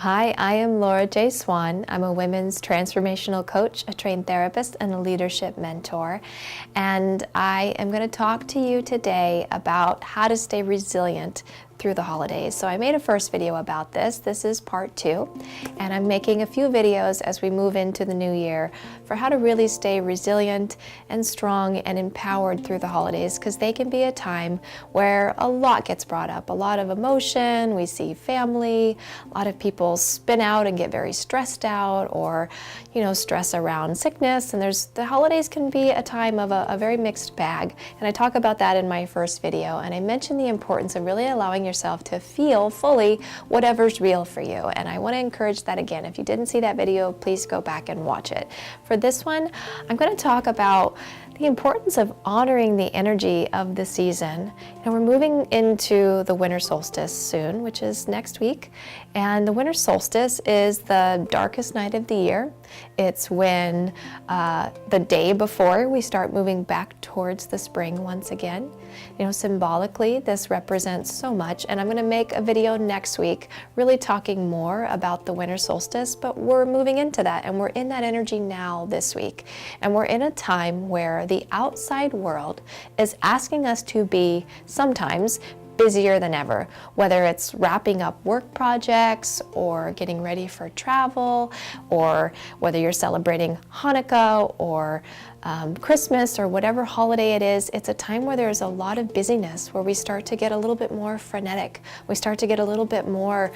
Hi, I am Laura J. Swan. I'm a women's transformational coach, a trained therapist, and a leadership mentor. And I am going to talk to you today about how to stay resilient through the holidays. So I made a first video about this. This is part 2, and I'm making a few videos as we move into the new year for how to really stay resilient and strong and empowered through the holidays, because they can be a time where a lot gets brought up, a lot of emotion. We see family, a lot of people spin out and get very stressed out, or stress around sickness, and the holidays can be a time of a very mixed bag. And I talk about that in my first video, and I mention the importance of really allowing yourself to feel fully whatever's real for you. And I want to encourage that again. If you didn't see that video, please go back and watch it. For this one, I'm going to talk about the importance of honoring the energy of the season. We're moving into the winter solstice soon, which is next week. And the winter solstice is the darkest night of the year. It's when the day before we start moving back towards the spring once again. Symbolically, this represents so much, and I'm going to make a video next week really talking more about the winter solstice, but we're moving into that, and we're in that energy now this week. And we're in a time where the outside world is asking us to be sometimes busier than ever, whether it's wrapping up work projects or getting ready for travel, or whether you're celebrating Hanukkah or Christmas or whatever holiday it is. It's a time where there's a lot of busyness, where we start to get a little bit more frenetic. We start to get a little bit more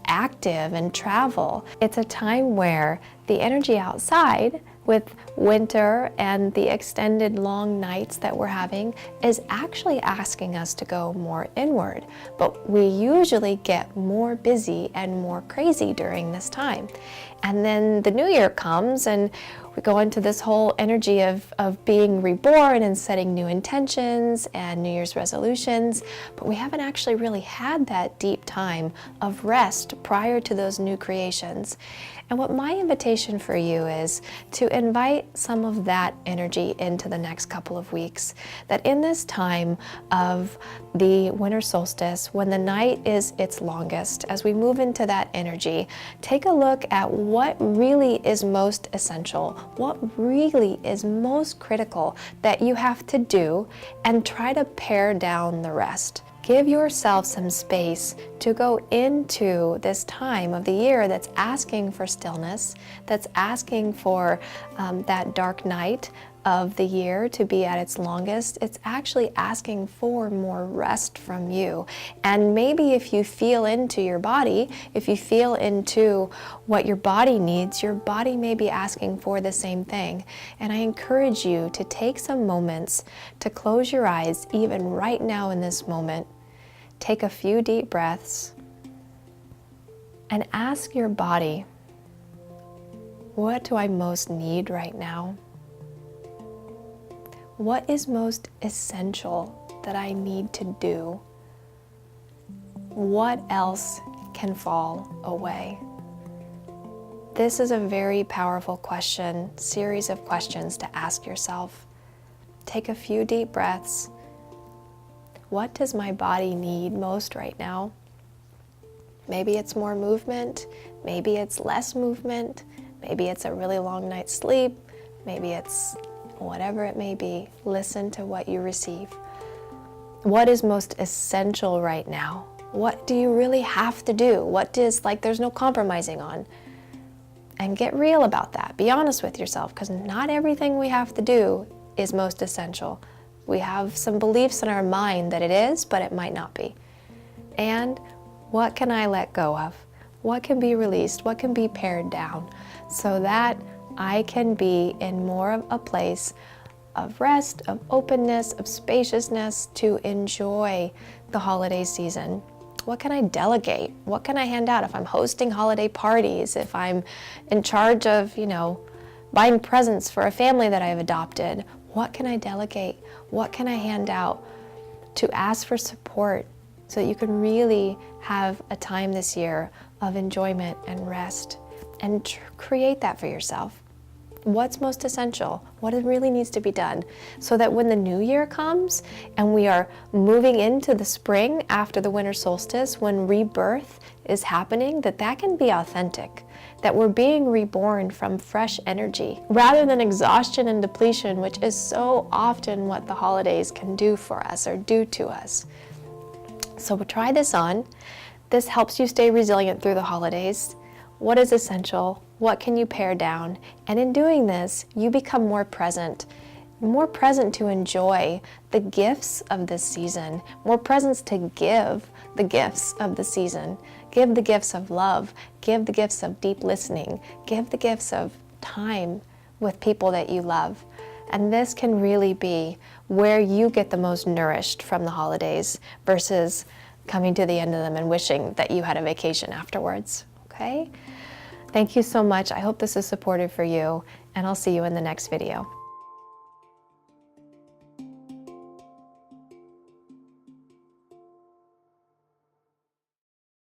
active and travel. It's a time where the energy outside, with winter and the extended long nights that we're having, is actually asking us to go more inward. But we usually get more busy and more crazy during this time. And then the new year comes and we go into this whole energy of being reborn and setting new intentions and New Year's resolutions, but we haven't actually really had that deep time of rest prior to those new creations. And what my invitation for you is to invite some of that energy into the next couple of weeks. That in this time of the winter solstice, when the night is its longest, as we move into that energy, take a look at what really is most essential, what really is most critical that you have to do, and try to pare down the rest. Give yourself some space to go into this time of the year that's asking for stillness, that's asking for that dark night of the year to be at its longest. It's actually asking for more rest from you. And maybe if you feel into your body, if you feel into what your body needs, your body may be asking for the same thing. And I encourage you to take some moments to close your eyes, even right now in this moment. Take a few deep breaths and ask your body, what do I most need right now? What is most essential that I need to do? What else can fall away? This is a very powerful question, series of questions to ask yourself. Take a few deep breaths. What does my body need most right now? Maybe it's more movement, maybe it's less movement, maybe it's a really long night's sleep, maybe it's whatever it may be. Listen to what you receive. What is most essential right now? What do you really have to do? What is there's no compromising on? And get real about that. Be honest with yourself, because not everything we have to do is most essential. We have some beliefs in our mind that it is, but it might not be. And what can I let go of? What can be released? What can be pared down so that I can be in more of a place of rest, of openness, of spaciousness to enjoy the holiday season? What can I delegate? What can I hand out if I'm hosting holiday parties, if I'm in charge of, buying presents for a family that I've adopted? What can I delegate? What can I hand out to ask for support so that you can really have a time this year of enjoyment and rest, and create that for yourself? What's most essential? What really needs to be done? So that when the new year comes and we are moving into the spring after the winter solstice, when rebirth is happening, that can be authentic, that we're being reborn from fresh energy rather than exhaustion and depletion, which is so often what the holidays can do for us or do to us. So try this on. This helps you stay resilient through the holidays. What is essential? What can you pare down? And in doing this, you become more present to enjoy the gifts of this season, more presence to give the gifts of the season. Give the gifts of love, give the gifts of deep listening, give the gifts of time with people that you love. And this can really be where you get the most nourished from the holidays versus coming to the end of them and wishing that you had a vacation afterwards, okay? Thank you so much. I hope this is supportive for you, and I'll see you in the next video.